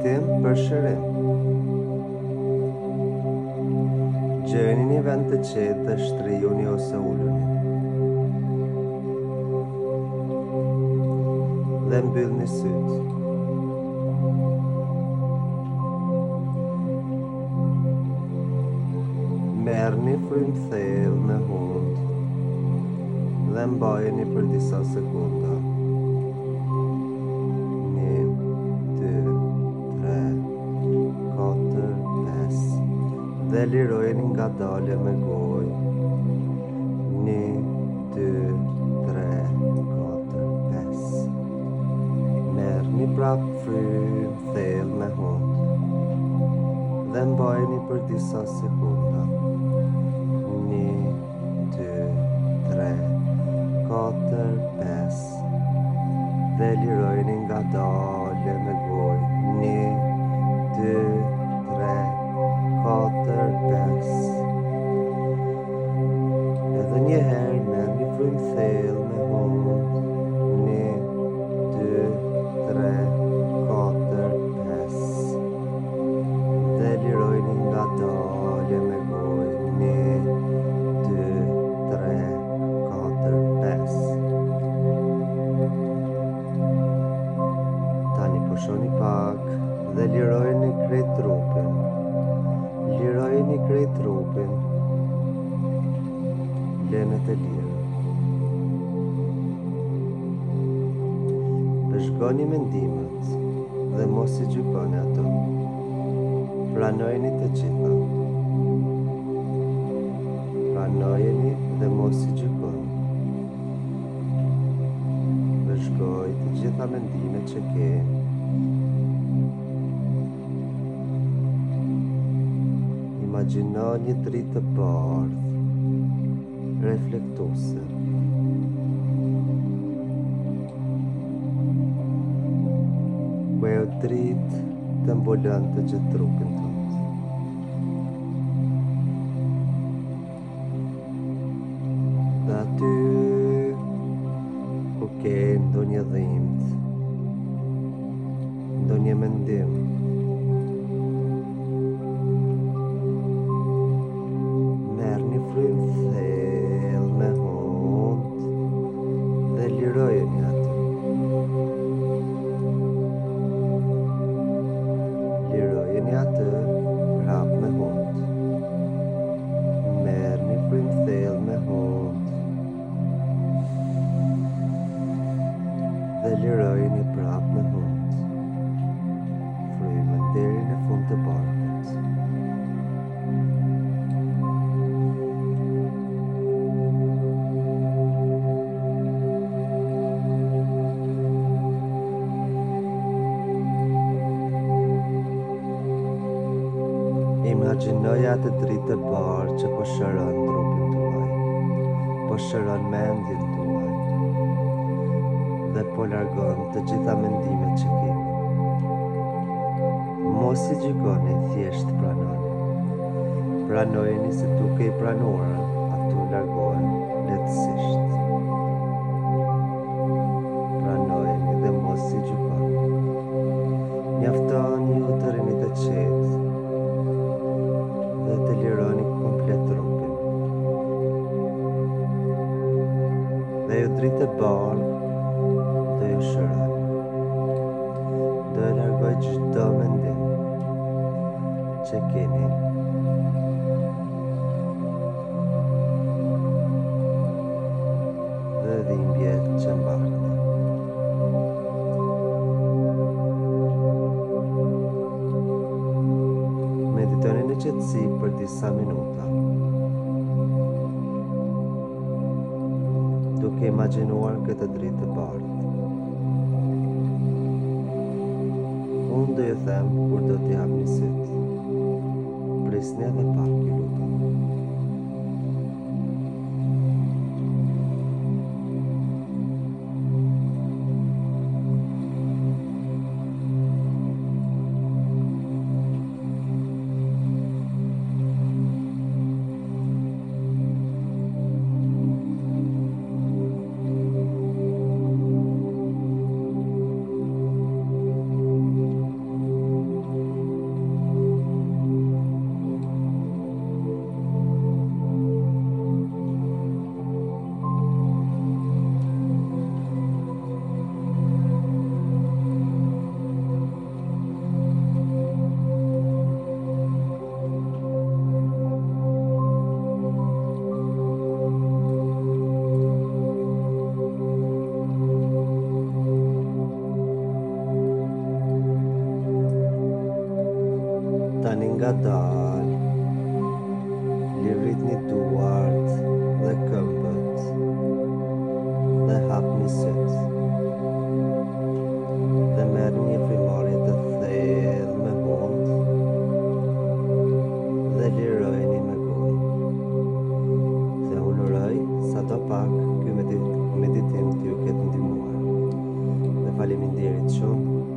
Invitim për shërim. Gjeni një vend të qetë dhe shtrijuni ose uluni. Dhe mbyllni sytë. Merrni frymë thellë me hund dhe mbajeni për disa sekunda. 1, 2, 3, 4, 5 dhe lirojeni ngadalë me gojë. 1, 2, 3, 4, 5. Merrni prapë frymë thellë me hund dhe mbajeni për disa sekunda. 1, 2, 3, 4, 5 dhe lirojeni ngadalë me gojë. 1, 2, 3, 4, 5. Edhe një herë merrni frymë thellë me hund. 1, 2, 3, 4, 5 dhe lirojeni ngadalë me gojë. 1, 2, 3, 4, 5. Tani pushoni pak dhe lirojeni krejt trupin. Lirojeni krejt trupin. Lenet e lirë. Vëzhgoni mendimet dhe mos i gjykoni ato. Pranojeni të gjitha. Pranojeni dhe mos i gjykoni. Vëzhgoj të gjitha mendimet që ke. Imagjino një dritë të bardhë, reflektuese. Ku ajo dritë të mbulon të gjithë trupin tënd. Dhe aty ku ke ndonjë dhimbje, ndonjë mendim, merrni frymë thellë me hund dhe lirojeni atë. Lirojeni atë prapë me hund. Merrni frymë thellë me hund dhe lirojeni prapë me hund. Frymën deri në fund të barkut. Imagjinoj atë dritë të bardhë që po shëron trupin tuaj, po shëron mendjen tuaj dhe po largon të gjitha mendimet që keni. Mos i gjykoni, thjesht pranoni. Pranojeni se duke i pranuar, ato largohen lehtësisht. Pranojeni dhe mos i gjykoni. Mjafton ju të rini të qetë dhe të lironi komplet trupin. Dhe ju dritë e bardhë do ju shëroj. Do e largoj çdo mendim që keni. Dhe dhimbjet që mbartni. Meditoni në qetësi për disa minuta, duke imagjinuar këtë dritë të bardhë. Unë do ju them kur do t'i hapni sytë. Prisni edhe pak, ju lutem. nga dalë, lirit një duart dhe këmbët dhe hapni syt dhe merr një frymëmarrje të thellë me mund dhe lirojeni me gojë. Dhe unë uroj sadopak ky meditim t'ju ketë ndihmuar. Dhe faleminderit shumë.